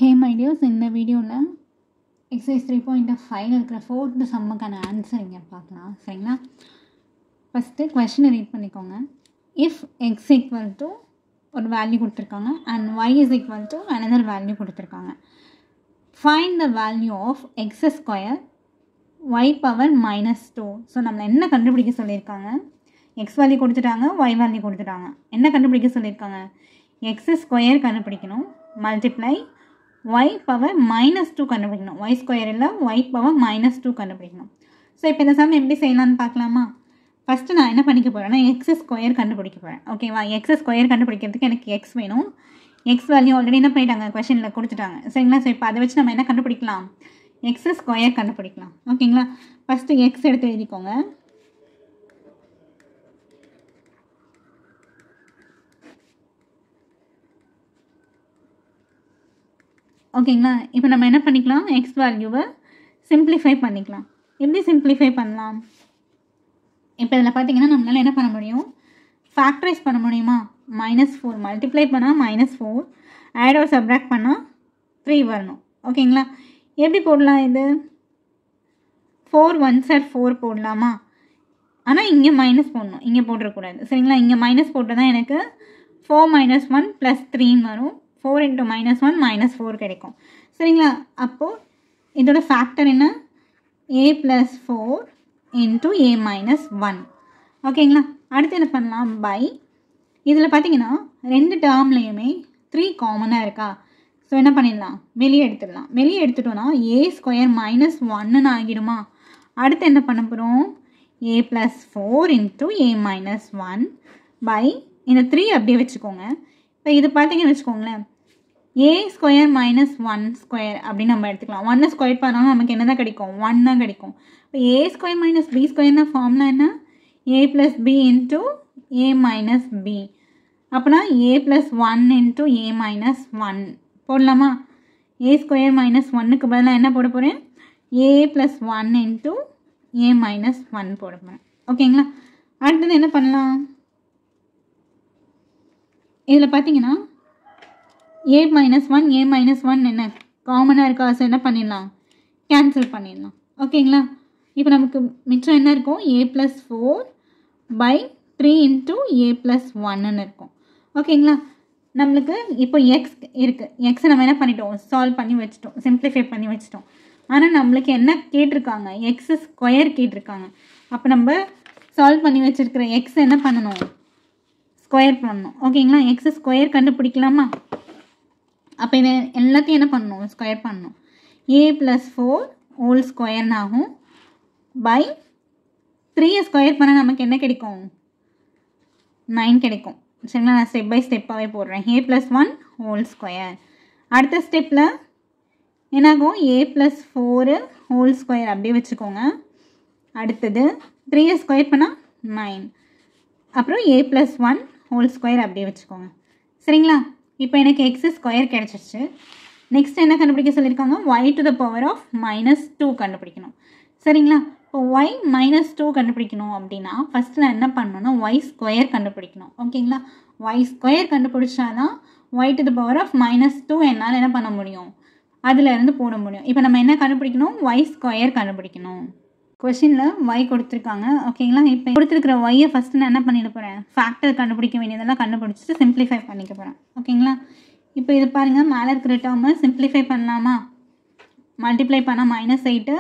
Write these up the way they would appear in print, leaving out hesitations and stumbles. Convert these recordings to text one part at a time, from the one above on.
Hey my dears, இந்த வீடியோவில் exercise 3.5 இருக்கிற ஃபோர்த்து சம்முக்கான ஆன்சர் இங்கே பார்க்கலாம். சரிங்களா? ஃபஸ்ட்டு கொஷினை ரீட் பண்ணிக்கோங்க. இஃப் எக்ஸ் ஈக்குவல் டு ஒரு வேல்யூ கொடுத்துருக்காங்க and y is equal to another value கொடுத்துருக்காங்க. Find the value of x square y power -2. So நம்மளை என்ன கண்டுபிடிக்க சொல்லியிருக்காங்க? எக்ஸ் வேல்யூ கொடுத்துட்டாங்க, ஒய் வேல்யூ கொடுத்துட்டாங்க. என்ன கண்டுபிடிக்க சொல்லியிருக்காங்க? எக்ஸ் ஸ்கொயர் கண்டுபிடிக்கணும், மல்டிப்ளை y பவர் -2 கண்டுபிடிக்கணும். y ஸ்கொயர் இல்லை, y பவர் -2 கண்டுபிடிக்கணும். ஸோ இப்போ இந்த சம் எப்படி செய்யலான்னு பார்க்கலாமா? ஃபஸ்ட்டு நான் என்ன பண்ணிக்க போகிறேன்னா எக்ஸ் ஸ்கொயர் கண்டுபிடிக்க போகிறேன். ஓகேவா? எக்ஸ் ஸ்கொயர் கண்டுபிடிக்கிறதுக்கு எனக்கு எக்ஸ் வேணும். எக்ஸ் வேல்யூ ஆல்ரெடி என்ன பண்ணிட்டாங்க, கொஷனில் கொடுத்துட்டாங்க. சரிங்களா? ஸோ இப்போ அதை வச்சு நம்ம என்ன கண்டுபிடிக்கலாம்? எக்ஸ் ஸ்கொயர் கண்டுபிடிக்கலாம். ஓகேங்களா? ஃபஸ்ட்டு எக்ஸ் எடுத்து எழுதிக்கோங்க. ஓகேங்களா? இப்போ நம்ம என்ன பண்ணிக்கலாம்? எக்ஸ் வேல்யூவை சிம்பிளிஃபை பண்ணிக்கலாம். எப்படி சிம்பிளிஃபை பண்ணலாம்? இப்போ இதில் பார்த்தீங்கன்னா நம்மளால் என்ன பண்ண முடியும்? ஃபேக்டரைஸ் பண்ண முடியுமா? -4 மல்டிப்ளை பண்ணால் -4, ஆட் ஆர் சப்ராக்ட் பண்ணால் 3 வரணும். ஓகேங்களா? எப்படி போடலாம்? இது 4 1s are 4 போடலாமா? ஆனால் இங்கே மைனஸ் போடணும், இங்கே போட்டுறக்கூடாது. சரிங்களா? இங்கே மைனஸ் போட்டு தான் எனக்கு 4 - 1 + 3 வரும். 4 × -1 -4 கிடைக்கும். சரிங்களா? அப்போது இதோட ஃபேக்டர் என்ன? a + 4 × a - 1. ஓகேங்களா? அடுத்து என்ன பண்ணலாம்? பை இதில் பார்த்தீங்கன்னா ரெண்டு டேர்ம்லேயுமே 3 காமனாக இருக்கா? ஸோ என்ன பண்ணிடலாம்? வெளியே எடுத்துடலாம். வெளியே எடுத்துட்டோன்னா a² -1ன்னு ஆகிடுமா? அடுத்து என்ன பண்ண போகிறோம்? a + 4 × a - 1 பை இந்த 3 அப்படியே வச்சுக்கோங்க. இப்போ இது பார்த்தீங்கன்னு வச்சுக்கோங்களேன், a² - 1² அப்படின்னு நம்ம எடுத்துக்கலாம். 1 ஸ்கொயர் பண்ணாலும் நமக்கு என்ன தான் கிடைக்கும்? 1 தான் கிடைக்கும். இப்போ a² - b² ஃபார்முலா என்ன? a + b × a - b. அப்போனா a + 1 × a - 1 போடலாமா? a² - 1க்கு பதிலாக என்ன போட போகிறேன்? a + 1 × a - 1 போட போகிறேன். ஓகேங்களா? அடுத்தது என்ன பண்ணலாம்? இதில் பார்த்தீங்கன்னா a - 1 a - 1 என்ன காமனாக இருக்கா? ஸோ என்ன பண்ணிடலாம்? கேன்சல் பண்ணிடலாம். ஓகேங்களா? இப்போ நமக்கு மிச்சம் என்ன இருக்கும்? a + 4 / 3 × a + 1ன்னு இருக்கும். ஓகேங்களா? நம்மளுக்கு இப்போ எக்ஸ் இருக்குது. எக்ஸை நம்ம என்ன பண்ணிட்டோம்? சால்வ் பண்ணி வச்சுட்டோம், சிம்பிளிஃபை பண்ணி வச்சுட்டோம். ஆனால் நம்மளுக்கு என்ன கேட்டிருக்காங்க? எக்ஸ் ஸ்கொயர் கேட்டிருக்காங்க. அப்போ நம்ம சால்வ் பண்ணி வச்சுருக்கிற எக்ஸ் என்ன பண்ணணும்? ஸ்கொயர் பண்ணணும். ஓகேங்களா? எக்ஸ் ஸ்கொயர் கண்டுபிடிக்கலாமா? அப்போ இதை எல்லாத்தையும் என்ன பண்ணணும்? ஸ்கொயர் பண்ணணும். a + 4 ஹோல் ஸ்கொயர்னு ஆகும் பை 3 ஸ்கொயர் பண்ணால் நமக்கு என்ன கிடைக்கும்? 9 கிடைக்கும். சரிங்களா? நான் ஸ்டெப் பை ஸ்டெப்பாகவே போடுறேன். a + 1 whole square. அடுத்த ஸ்டெப்பில் என்னாகும்? a + 4 ஹோல் ஸ்கொயர் அப்படியே வச்சுக்கோங்க. அடுத்தது 3 ஸ்கொயர் பண்ணால் 9. அப்புறம் a + 1 ஹோல் ஸ்கொயர் அப்படியே வச்சுக்கோங்க. சரிங்களா? இப்போ எனக்கு எக்ஸ் ஸ்கொயர் கிடச்சிருச்சு. நெக்ஸ்ட் என்ன கண்டுபிடிக்க சொல்லியிருக்காங்க? y to the power of -2 கண்டுபிடிக்கணும். சரிங்களா? இப்போ y -2 கண்டுபிடிக்கணும் அப்படின்னா ஃபஸ்ட்டு நான் என்ன பண்ணணும்னா y ஸ்கொயர் கண்டுபிடிக்கணும். ஓகேங்களா? y ஸ்கொயர் கண்டுபிடிச்சாதான் y to the power of -2 என்னால் என்ன பண்ண முடியும்? அதிலேருந்து போட முடியும். இப்போ நம்ம என்ன கண்டுபிடிக்கணும்? y ஸ்கொயர் கண்டுபிடிக்கணும். கொஷினில் y கொடுத்துருக்காங்க. ஓகேங்களா? இப்போ கொடுத்துருக்கிற ஒய்யை ஃபஸ்ட்டு நான் என்ன பண்ணிட போகிறேன்? ஃபேக்டர் கண்டுபிடிக்க வேண்டியதெல்லாம் கண்டுபிடிச்சிட்டு சிம்பிளிஃபை பண்ணிக்க போகிறேன். ஓகேங்களா? இப்போ இது பாருங்கள், மேலே இருக்கிற டேர்மை சிம்பிளிஃபை பண்ணலாமா? மல்டிப்ளை பண்ணால் -8,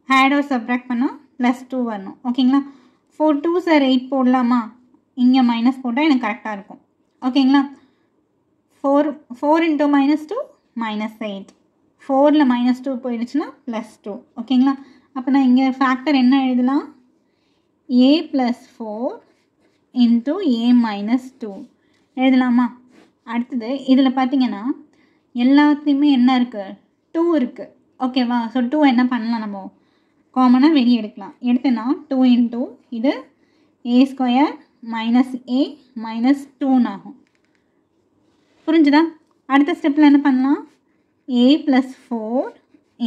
ஆட் ஆர் சப்ராக்ட் பண்ணால் +2 வரணும். ஓகேங்களா? 4 2s are 8 போடலாமா? இங்கே மைனஸ் போட்டால் எனக்கு கரெக்டாக இருக்கும். ஓகேங்களா? 4 × -2 -8. 4ல் -2 போயிடுச்சுன்னா +2. ஓகேங்களா? அப்போ நான் இங்கே ஃபேக்டர் என்ன எழுதலாம்? a + 4 × a - 2 எழுதலாமா? அடுத்தது இதில் பார்த்தீங்கன்னா எல்லாத்தையுமே என்ன இருக்குது? 2 இருக்குது. ஓகேவா? ஸோ 2 என்ன பண்ணலாம்? நம்ம காமனாக வெளியே எடுக்கலாம். எடுத்தேன்னா 2 × இது a² - a - 2 ஆகும். புரிஞ்சுதா? அடுத்த ஸ்டெப்பில் என்ன பண்ணலாம்? a + 4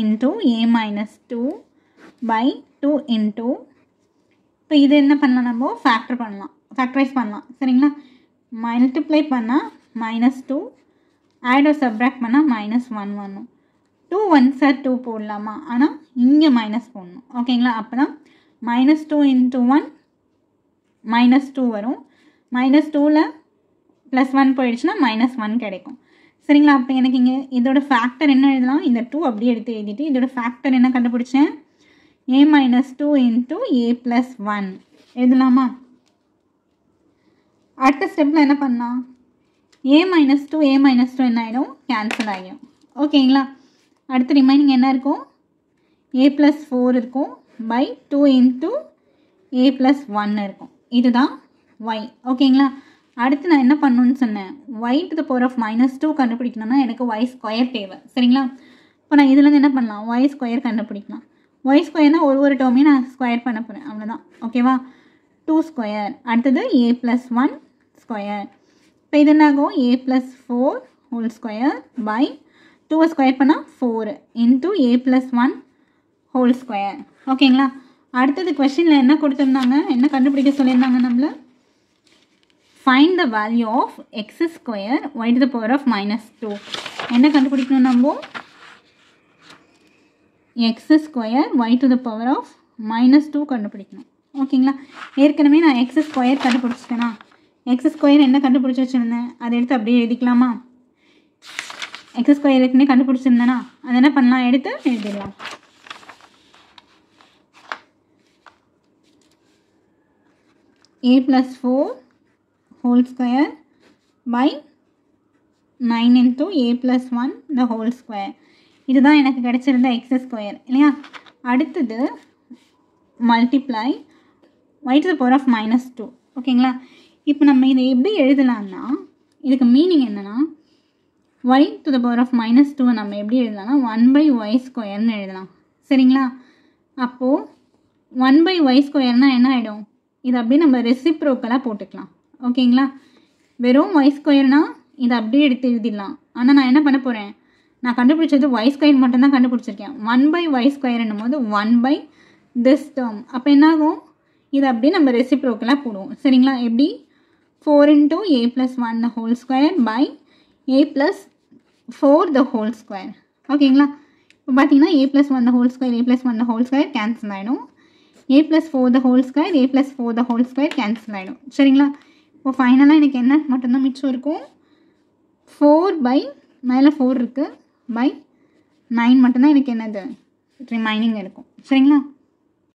× a - 2 பை 2 × இப்போ இது என்ன பண்ணலாம்? நம்ம ஃபேக்டரைஸ் பண்ணலாம். சரிங்களா? மல்டிப்ளை பண்ணால் -2 ஆட் ஆர் சப்ராக்ட் பண்ணால் -1 வரணும். 2 1s are 2 போடலாமா? ஆனால் இங்கே மைனஸ் போடணும். ஓகேங்களா? அப்போ தான் -2 × 1 -2 வரும். -2ல் +1 போயிடுச்சுன்னா -1 கிடைக்கும். சரிங்களா? அப்போ எனக்கு இங்கே இதோட ஃபேக்டர் என்ன எழுதலாம்? இந்த 2 அப்படியே எடுத்து எழுதிட்டு இதோட ஃபேக்டர் என்ன கண்டுபிடிச்சேன்? a - 2 × a + 1 எழுதலாமா? அடுத்த ஸ்டெப்பில் என்ன பண்ணலாம்? a - 2 a - 2 என்ன ஆகிடும்? கேன்சல் ஆகிடும். ஓகேங்களா? அடுத்து ரிமைனிங் என்ன இருக்கும்? a + 4 இருக்கும் பை 2 × a + 1 இருக்கும். இதுதான் y. ஓகேங்களா? அடுத்து நான் என்ன பண்ணணும்னு சொன்னேன்? y to the power of -2 கண்டுபிடிக்கணும்னா எனக்கு y² தேவை. சரிங்களா? இப்போ நான் இதுலேருந்து என்ன பண்ணலாம்? y² கண்டுபிடிக்கலாம். y² ஒரு டேர்மையும் நான் ஸ்கொயர் பண்ண போகிறேன். அவ்வளோதான். ஓகேவா? 2² அடுத்தது a + 1². இப்போ இது என்னாகும்? a + 4² பை 2 ஸ்கொயர் பண்ணால் 4 × a + 1². ஓகேங்களா? அடுத்தது கொஸ்டினில் என்ன கொடுத்துருந்தாங்க? என்ன கண்டுபிடிக்க சொல்லியிருந்தாங்க நம்மள? Find the value of x² y to the power of -2. என்ன கண்டுபிடிக்கணும் நம்ம? x² y to the power of -2 கண்டுபிடிக்கணும். ஓகேங்களா? ஏற்கனவே நான் x² கண்டுபிடிச்சிட்டேனா? x² என்ன கண்டுபிடிச்சி வச்சுருந்தேன்? அதை எடுத்து அப்படியே எழுதிக்கலாமா? x² ஏற்கனவே கண்டுபிடிச்சிருந்தேனா? அதை என்ன பண்ணலாம்? எடுத்து எழுதிடலாம். a + 4² by 9 × a + 1² இதுதான் எனக்கு கிடைச்சிருந்த x² இல்லையா? அடுத்தது multiply y to the power of -2. ஓகேங்களா? இப்போ நம்ம இதை எப்படி எழுதலாம்னா, இதுக்கு மீனிங் என்னென்னா y to the power of -2 நம்ம எப்படி எழுதலாம்னா 1/y² எழுதலாம். சரிங்களா? அப்போது 1/y² என்ன ஆகிடும்? இது அப்படியே நம்ம ரெசிப்ரோக்கலாக போட்டுக்கலாம். ஓகேங்களா? வெறும் y² இதை அப்படியே எடுத்து எழுதிடலாம். ஆனால் நான் என்ன பண்ண போகிறேன்? நான் கண்டுபிடிச்சது y² மட்டும்தான் கண்டுபிடிச்சிருக்கேன். 1/y² என்னும்போது 1/this term. அப்போ என்னாகும்? இதை அப்படியே நம்ம ரெசிப்ரோக்கலாக போடுவோம். சரிங்களா? எப்படி? 4 × a + 1² by a + 4² ஓகேங்களா? இப்போ பார்த்தீங்கன்னா a + 1² a + 1² கேன்சல் ஆகிடும். a + 4² a + 4² கேன்சல் ஆகிடும். சரிங்களா? இப்போ ஃபைனலாக எனக்கு என்ன மட்டும்தான் மிச்சம் இருக்கும்? 4 மேலே 4 இருக்குது பை 9 மட்டும்தான் எனக்கு என்னது ரிமைனிங் இருக்கும். சரிங்களா?